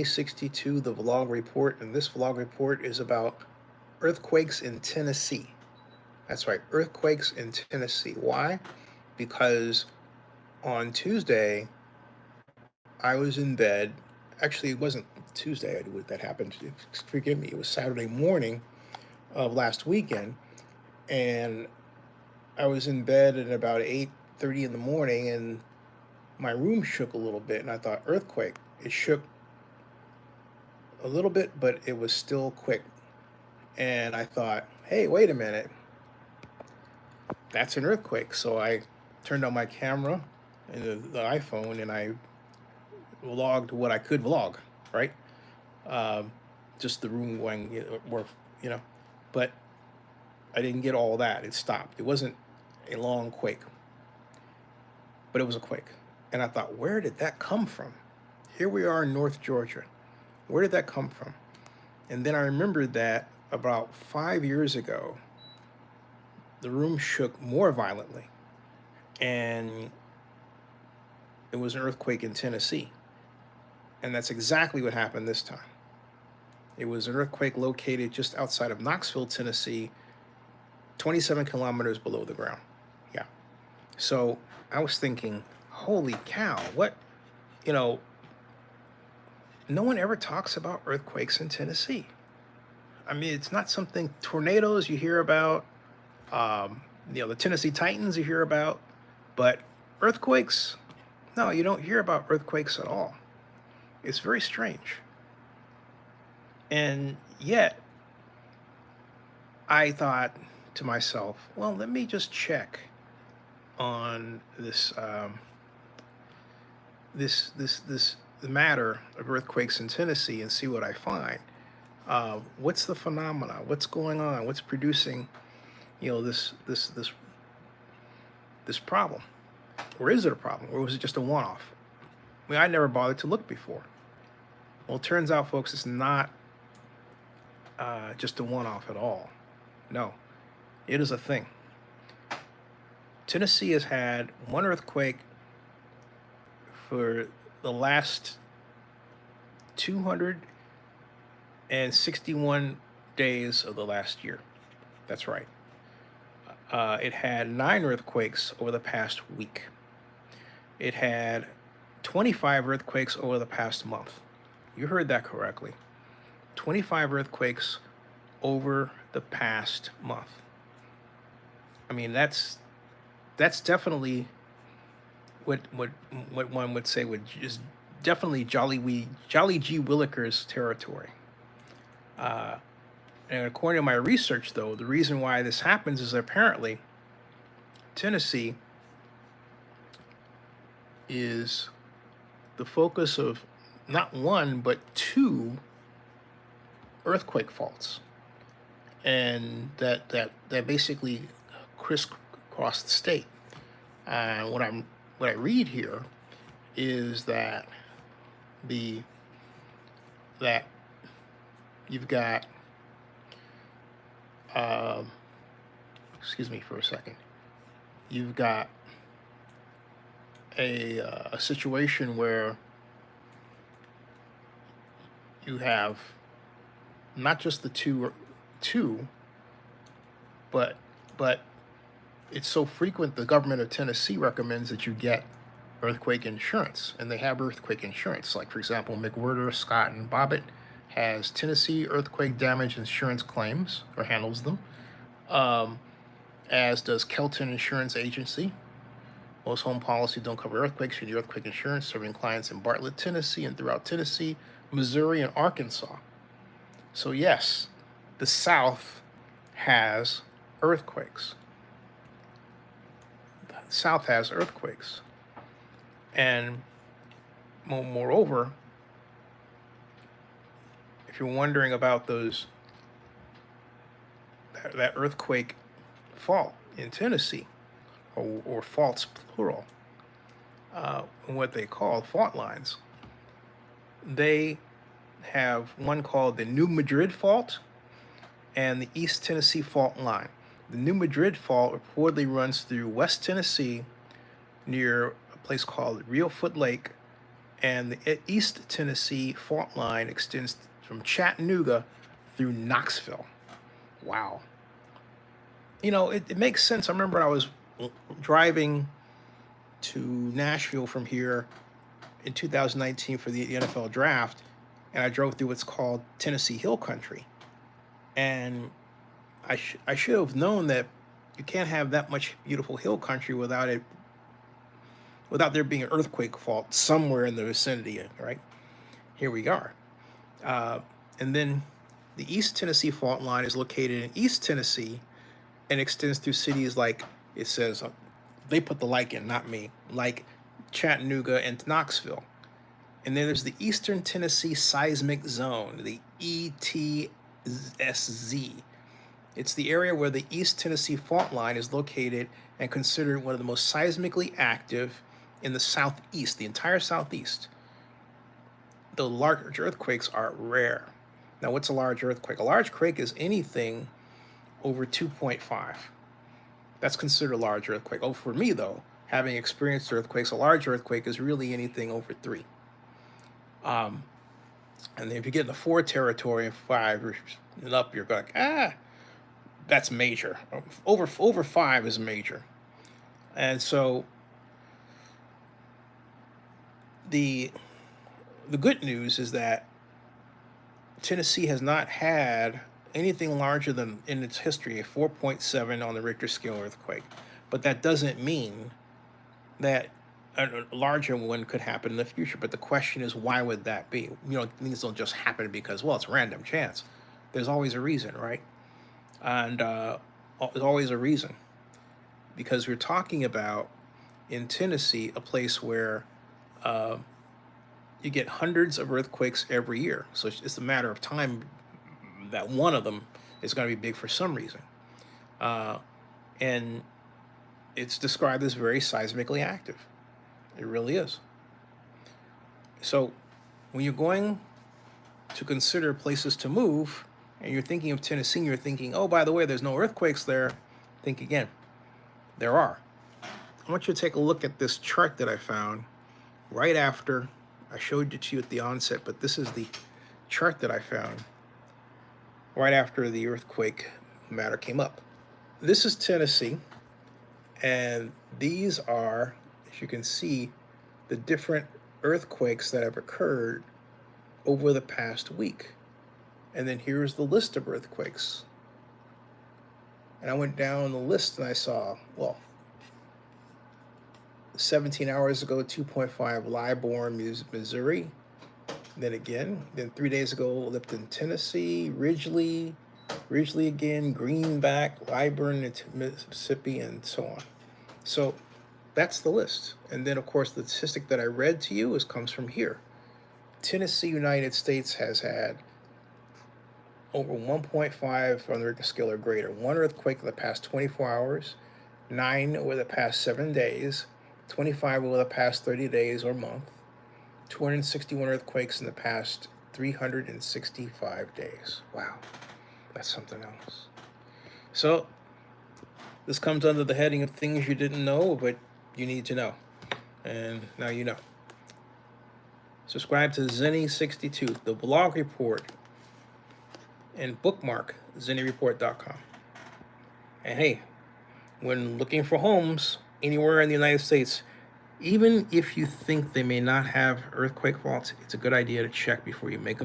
62, the vlog report, and this vlog report is about earthquakes in Tennessee. That's right, earthquakes in Tennessee. Why? Because on Tuesday, I was in bed. Actually, it wasn't Tuesday that happened. Forgive me. It was Saturday morning of last weekend, and I was in bed at about 8:30 in the morning, and my room shook a little bit, and I thought earthquake. It shook a little bit, but it was still quick. And I thought, hey, wait a minute, that's an earthquake. So I turned on my camera and the iPhone, and I vlogged what I could vlog, right? Um, just the room going, or, you know, but I didn't get all that. It stopped. It wasn't a long quake, but it was a quake. And I thought, where did that come from? Here we are in North Georgia. Where did that come from? And then I remembered that about 5 years ago, the room shook more violently, and it was an earthquake in Tennessee. And that's exactly what happened this time. It was an earthquake located just outside of Knoxville, Tennessee, 27 kilometers below the ground. Yeah. So I was thinking, holy cow, what, you know, no one ever talks about earthquakes in Tennessee. I mean, it's not something, tornadoes you hear about, the Tennessee Titans you hear about, but earthquakes, no, you don't hear about earthquakes at all. It's very strange. And yet, I thought to myself, well, let me just check on this the matter of earthquakes in Tennessee and see what I find. What's the phenomena? What's going on? What's producing, this problem? Or is it a problem? Or was it just a one-off? I mean, I never bothered to look before. Well, it turns out, folks, it's not just a one-off at all. No, it is a thing. Tennessee has had one earthquake for the last 261 days of the last year. That's right. It had 9 earthquakes over the past week. It had 25 earthquakes over the past month. You heard that correctly. 25 earthquakes over the past month. I mean, that's definitely what one would say is definitely Jolly G. Willikers territory. Uh, and according to my research, though, the reason why this happens is apparently Tennessee is the focus of not one but two earthquake faults, and that basically crisscross the state. What I read here is the that you've got um, excuse me for a second. You've got a situation where you have not just the two, but but it's so frequent the government of Tennessee recommends that you get earthquake insurance, and they have earthquake insurance. Like, for example, McWhirter, Scott, and Bobbitt has Tennessee earthquake damage insurance claims, or handles them, um, as does Kelton Insurance Agency. Most home policies don't cover earthquakes. You need earthquake insurance, serving clients in Bartlett, Tennessee, and throughout Tennessee, Missouri, and Arkansas. So yes, the South has earthquakes. The South has earthquakes. And moreover, if you're wondering about that earthquake fault in Tennessee, or faults plural, what they call fault lines, they have one called the New Madrid Fault and the East Tennessee Fault Line. The New Madrid Fault reportedly runs through West Tennessee near a place called Real Foot Lake And the East Tennessee fault line extends from Chattanooga through Knoxville. Wow. It makes sense. I remember I was driving to Nashville from here in 2019 for the NFL draft, and I drove through what's called Tennessee Hill Country. And I should have known that you can't have that much beautiful hill country without there being an earthquake fault somewhere in the vicinity, right? Here we are. And then the East Tennessee fault line is located in East Tennessee and extends through cities like, it says, they put the like in, not me, like Chattanooga and Knoxville. And then there's the Eastern Tennessee Seismic Zone, the ETSZ. It's the area where the East Tennessee fault line is located and considered one of the most seismically active in the Southeast, the entire Southeast. The large earthquakes are rare. Now, what's a large earthquake? A large quake is anything over 2.5. That's considered a large earthquake. Oh, for me, though, having experienced earthquakes, a large earthquake is really anything over 3. And then if you get in the 4 territory and 5 and up, you're like, that's major. Over 5 is major. And so the good news is that Tennessee has not had anything larger than, in its history, a 4.7 on the Richter scale earthquake. But that doesn't mean that a larger one could happen in the future. But the question is, why would that be? Things don't just happen because, well, it's random chance. There's always a reason, right? And there's always a reason. Because we're talking about, in Tennessee, a place where you get hundreds of earthquakes every year. So it's a matter of time that one of them is going to be big for some reason. And it's described as very seismically active. It really is. So when you're going to consider places to move, and you're thinking of Tennessee, and you're thinking, oh, by the way, there's no earthquakes there, think again. There are. I want you to take a look at this chart that I found right after I showed it to you at the onset, but this is the chart that I found right after the earthquake matter came up. This is Tennessee, and these are, as you can see, the different earthquakes that have occurred over the past week. And then here's the list of earthquakes. And I went down the list and I saw, 17 hours ago, 2.5 Liborn, Missouri. Then 3 days ago, Lipton, Tennessee, Ridgely again, Greenback, Liburn, Mississippi, and so on. So that's the list. And then, of course, the statistic that I read to you comes from here. Tennessee, United States, has had over 1.5 on the Richter scale or greater. 1 earthquake in the past 24 hours, 9 over the past 7 days, 25 over the past 30 days or month, 261 earthquakes in the past 365 days. Wow, that's something else. So this comes under the heading of things you didn't know, but you need to know. And now you know. Subscribe to Zenny62, the blog report, and bookmark ZennyReport.com. And hey, when looking for homes anywhere in the United States, even if you think they may not have earthquake faults, it's a good idea to check before you make a move.